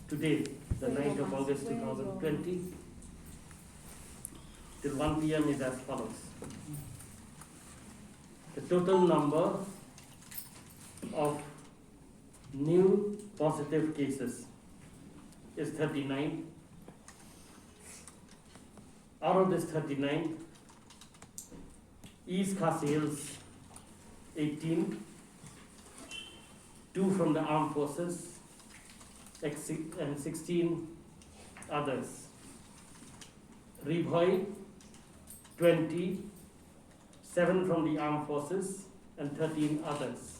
today, the 9th of August 2020, till 1 p.m. is as follows. The total number of new positive cases is 39. Out of this 39, East Khasi Hills 18, 2 from the armed forces, and 16 others. Ribhoi 20, 7 from the armed forces, and 13 others.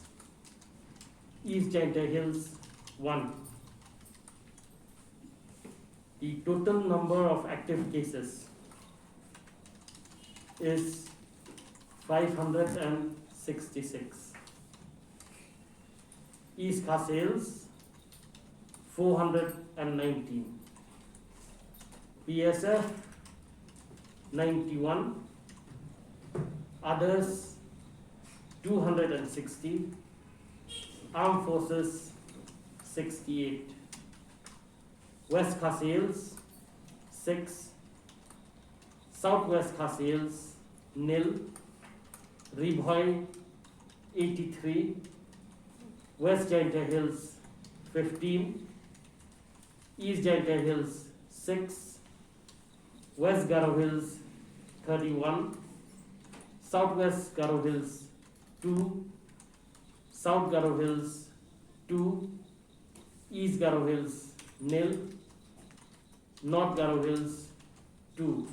East Jaintia Hills 1. The total number of active cases is 566. East Khasi Hills 419. PSF 91. Others 260. Armed Forces 68. West Khasi Hills 6. Southwest Khasi Hills 0. Ribhoi 83. West Jaintia Hills 15. East Jaintia Hills 6. West Garo Hills 31. Southwest Garo Hills 2. South Garo Hills 2. East Garo Hills 0. North Garo Hills 2.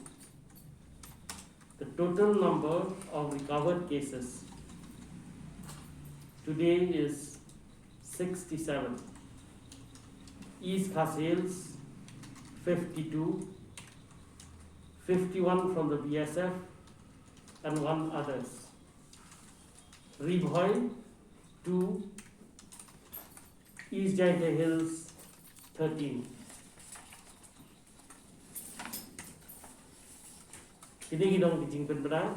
The total number of recovered cases today is 67. East Khasi Hills 52, 51 from the BSF and 1 others. Ribhoi 2, East Jaintia Hills 13. Kini kita ngijing penperang.